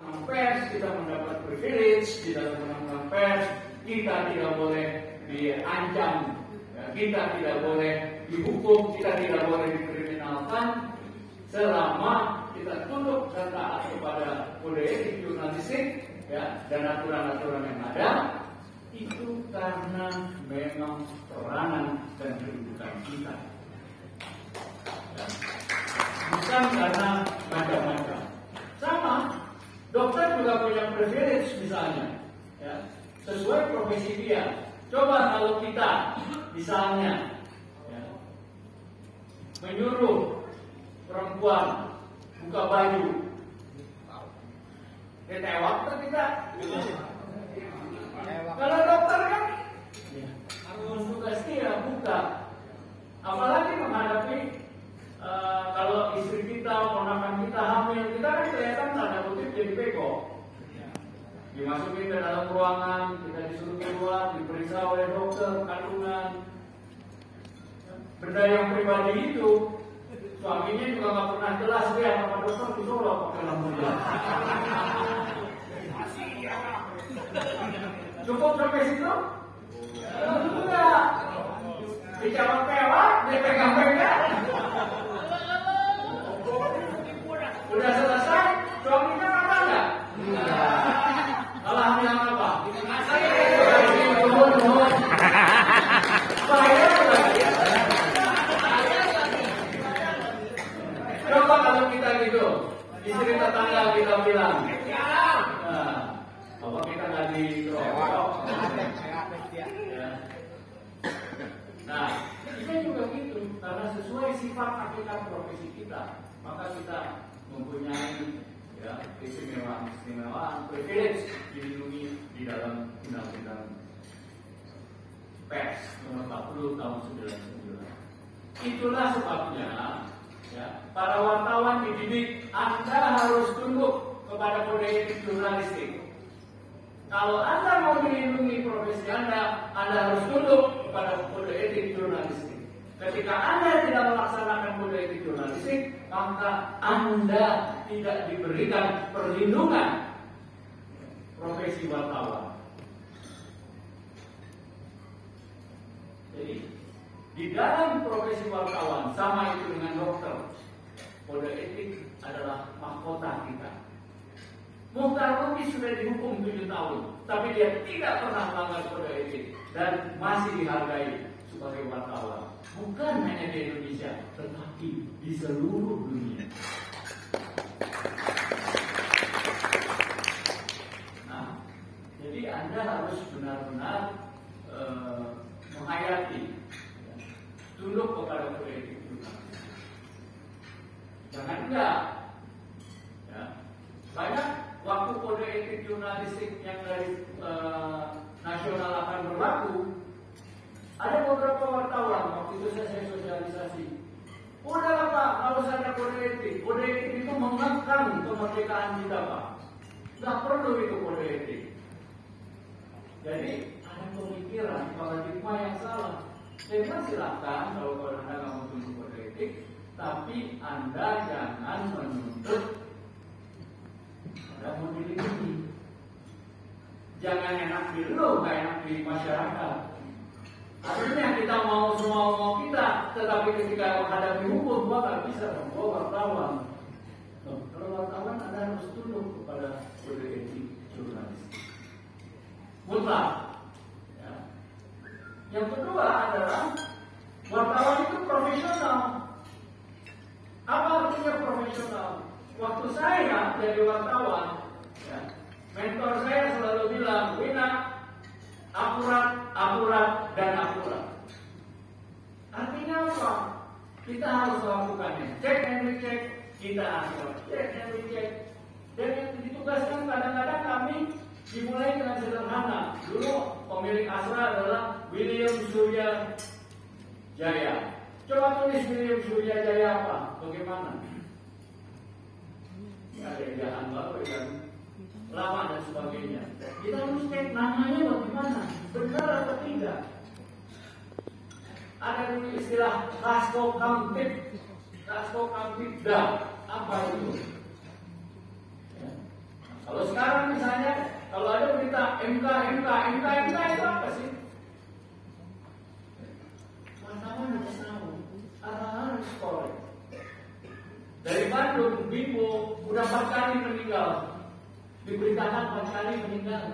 undang-undang pers, kita mendapat privilege di dalam undang-undang pers, kita tidak boleh diancam, ya, kita tidak boleh dihukum, kita tidak boleh dikriminalkan selama kita tunduk dan taat kepada kode etik jurnalistik, ya, dan aturan-aturan yang ada. Itu karena memang peranan dan kedudukan kita, ya. Bukan karena macam-macam. Sama, dokter juga punya privilege misalnya, ya, sesuai profesi dia. Coba kalau kita misalnya, ya, menyuruh perempuan buka baju, ditewak atau tidak? Kalau dokter kan harus tugas dia buka. Apalagi menghadapi kalau istri kita, ponakan kita hamil, kita kan kelihatan tanda kutip jadi bego. Dimasukin ke dalam ruangan, kita disuruh keluar, diperiksa oleh dokter kandungan. Benda yang pribadi itu, suaminya juga nggak pernah jelas dia sama dokter disuruh pakai lampu jelas. Cukup sampai situ? Enggak. Dicawat-cawat, dipegang-pegang. Udah selesai, suaminya apa enggak? Enggak. Kalau hamil apa? Coba kalau kita gitu, istri tetangga kita bilang, apa kita nggak dirokok? Nah, kita juga gitu, karena sesuai sifat hakikat profesi kita, maka kita mempunyai, ya, keistimewaan, privilege dilindungi di dalam undang-undang pers nomor 40 tahun 99. Itulah sebabnya, ya, para wartawan dididik, Anda harus tunduk kepada kode etik jurnalistik. Kalau Anda mau melindungi profesi Anda harus tunduk kepada kode etik jurnalistik. Ketika Anda tidak melaksanakan kode etik jurnalistik, maka Anda tidak diberikan perlindungan profesi wartawan. Jadi, di dalam profesi wartawan, sama itu dengan dokter, kode etik adalah mahkota kita. Muhtar Lubis sudah dihukum 7 tahun, tapi dia tidak pernah melanggar kode etik dan masih dihargai sebagai wartawan. Bukan hanya di Indonesia, tetapi di seluruh dunia. Nah, jadi Anda harus benar-benar menghayati, ya, tunduk kepada kode etik jurnalistik. Jangan enggak, ya. Banyak waktu kode etik jurnalistik yang dari nasional akan berlaku, ada beberapa wartawan waktu itu saya sosialisasi. Udahlah Pak, kalau ada kode etik itu mengekang kemerdekaan kita Pak. Nggak perlu itu kode etik. Jadi ada pemikiran paradigma yang salah. Memang silakan kalau Anda nggak mau tunduk kode etik, tapi Anda jangan menuntut Anda mau dilindungi. Jangan enak di lu, nggak enak di masyarakat. Akhirnya kita mau semua kita, tetapi ketika menghadapi hukum, nggak bisa dong, wartawan. Kalau wartawan Anda harus tunduk kepada kode etik jurnalistik. Mutlak. Ya. Yang kedua adalah wartawan itu profesional. Apa artinya profesional? Waktu saya jadi wartawan, ya, mentor saya selalu bilang, Wina, akurat, dan akurat. Artinya apa? Kita harus melakukannya. Cek and recheck, kita akurat. Cek and recheck. Dan yang ditugaskan kadang-kadang kami dimulai dengan sederhana. Dulu pemilik Asra adalah William Surya Jaya. Coba tulis William Surya Jaya apa? Bagaimana? Ada ejaan baru yang lama dan sebagainya. Kita harus cek namanya bagaimana, benar atau tidak. Ada dulu istilah kasko kamtibda, apa itu? Ya. Kalau sekarang misalnya, kalau ada berita MK itu apa sih? Wartawan harus tahu, arahan harus korek. Dari Bandung, Bimbo udah 4 kali meninggal, diberitakan 4 kali meninggal,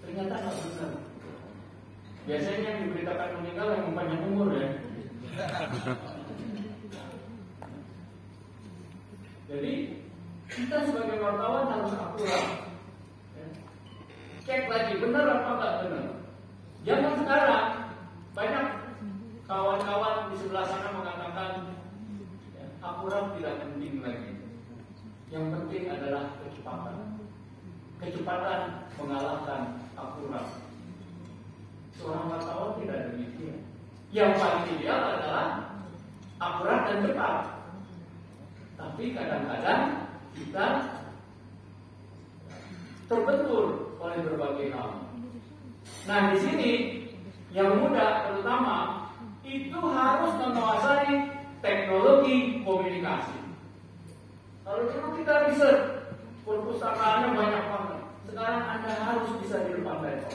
ternyata nggak benar. Biasanya yang diberitakan meninggal yang panjang umur ya. Jadi kita sebagai wartawan harus akurat. Cek lagi benar apa enggak benar. Zaman sekarang banyak kawan-kawan di sebelah sana mengatakan akurat tidak penting lagi. Yang penting adalah kecepatan. Kecepatan mengalahkan akurat. Seorang wartawan tidak demikian. Yang paling ideal adalah akurat dan cepat. Tapi kadang-kadang kita terbentur oleh berbagai hal. Nah, di sini yang muda terutama itu harus menguasai teknologi komunikasi. Kalau dulu kita riset, perpustakaannya banyak banget. Sekarang Anda harus bisa di depan laptop.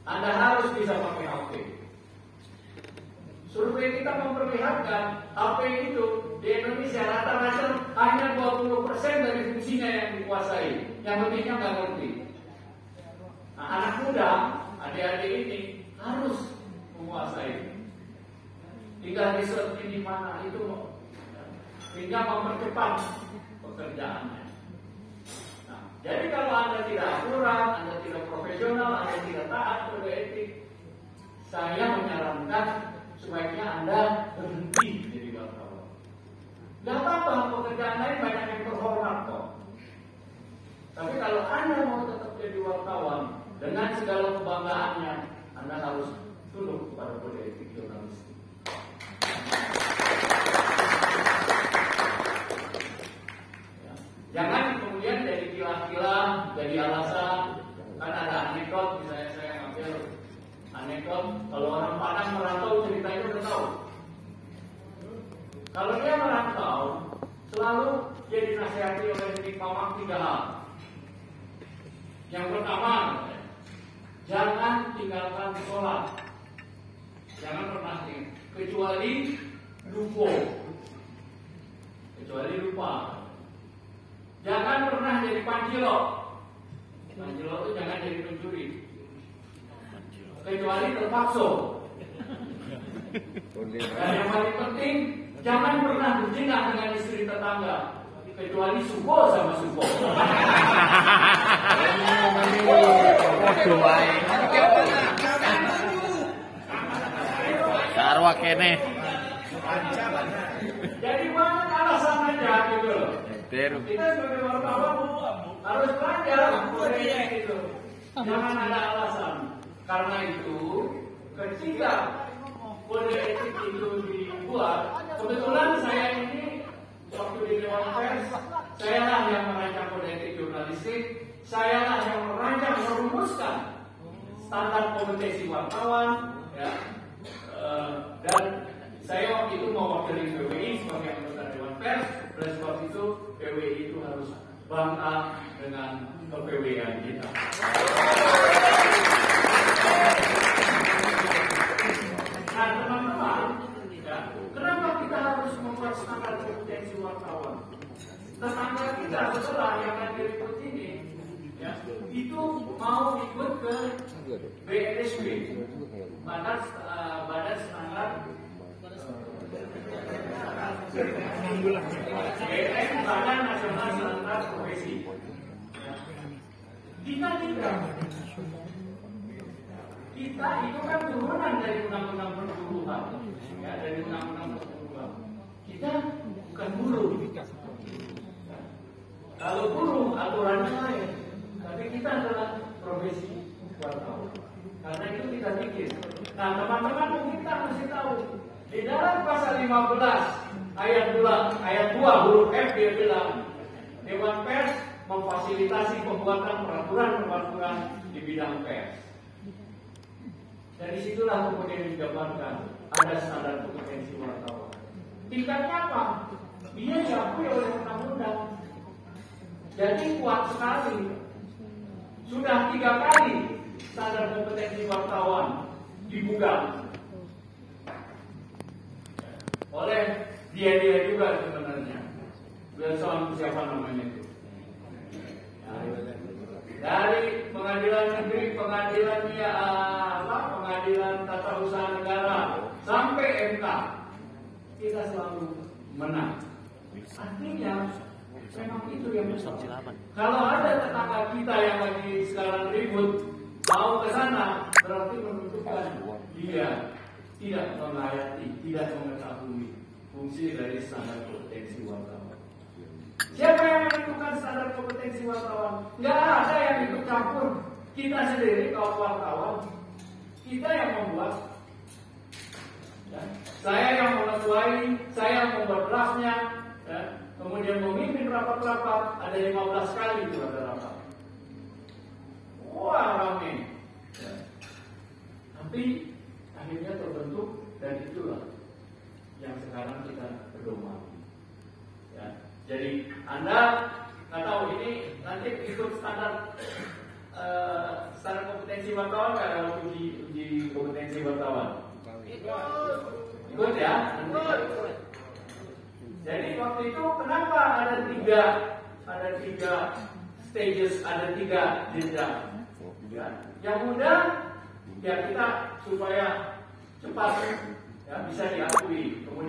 Anda harus bisa pakai HP. Survei kita memperlihatkan HP itu di Indonesia rata-rata hanya 20% dari fungsinya yang dikuasai. Yang lebihnya nggak ngerti. Nah, anak muda, adik-adik ini harus menguasai. Tinggal riset ini mana itu, hingga mempercepat pekerjaannya. Nah, jadi kalau Anda tidak akurat, Anda tidak profesional, Anda tidak taat kode etik, saya menyarankan sebaiknya Anda berhenti jadi wartawan. Gak apa-apa, pekerjaan lain banyak yang terhormat kok. Tapi kalau Anda mau tetap jadi wartawan dengan segala kebanggaannya, Anda harus tunduk kepada kode etik jurnalistik. Ya. Jangan kemudian jadi kilah-kilah, jadi alasan. Kan ada anekdot, misalnya saya ngambil anekdot, kalau orang Padang merantau ceritanya udah tahu. Kalau dia merantau, selalu dia dinasihati oleh Dik Mamak 3 hal. Yang pertama, jangan tinggalkan sholat. Jangan pernah tinggalkan, kecuali lupa. Kecuali lupa. Jangan pernah jadi pancilok. Pancilok itu jangan jadi pencuri. Kecuali terpaksa. Dan yang paling penting, jangan pernah berzina dengan istri tetangga, kecuali suko sama suko. Sarwa kene. Jadi banyak alasan aja gitu. Kita sebagai wartawan harus belajar itu. Jangan ada alasan. Karena itu, ketika kode etik itu dibuat, kebetulan saya ini waktu di Dewan Pers, saya lah yang merancang kode etik jurnalistik, saya lah yang merancang merumuskan standar kompetisi wartawan, ya. Dan saya waktu itu mewakili PWI sebagai anggota Dewan Pers, oleh sebab itu PWI itu harus bangga dengan kepw-an kita. Nah, teman-teman, ya, kenapa kita harus membuat standar kompetensi wartawan? Tetangga kita setelah yang hadir ikut ini, ya, itu mau ikut ke BNSB, Badan Standar BNN, Badan Nasional Standar Profesi. Kita tidak. Kita itu kan turunan dari undang-undang perburuhan, ya, dari undang-undang perburuhan. Kita bukan buruh. Kalau buruh aturannya lain, tapi kita adalah profesi wartawan. Karena itu kita bikin. Nah, teman-teman kita mesti tahu di dalam pasal 15 ayat 2 huruf F dia bilang Dewan Pers memfasilitasi pembuatan peraturan di bidang pers. Dari situlah kemudian digambarkan ada standar kompetensi wartawan. Tingkatnya apa? Dia diakui oleh undang-undang. Jadi kuat sekali. Sudah 3 kali standar kompetensi wartawan dibuka oleh dia juga sebenarnya. Wilson siapa namanya itu? Dari pengadilan negeri, pengadilan tata usaha negara sampai MK, kita selalu menang. Artinya memang itu yang besar. Kalau ada tetangga kita yang lagi sekarang ribut mau ke sana, berarti menunjukkan dia tidak menghayati, tidak mengetahui fungsi dari standar kompetensi wartawan. Siapa yang menentukan standar kompetensi wartawan? Nggak ada yang ikut campur. Kita sendiri kaum wartawan, kita yang membuat. Ya. Saya yang mengetuai, saya yang membuat draftnya. Ya. Kemudian memimpin rapat-rapat, ada 15 kali itu ada rapat. Wah, ramai. Ya. Tapi akhirnya terbentuk dan itulah yang sekarang kita berdomani. Ya. Jadi Anda nggak tahu ini nanti ikut standar kompetensi wartawan nggak kalau uji kompetensi wartawan? Ikut ya. Jadi waktu itu kenapa ada tiga stages, ada 3 jenjang? Ya. Yang mudah ya kita supaya cepat ya bisa diakui. Kemudian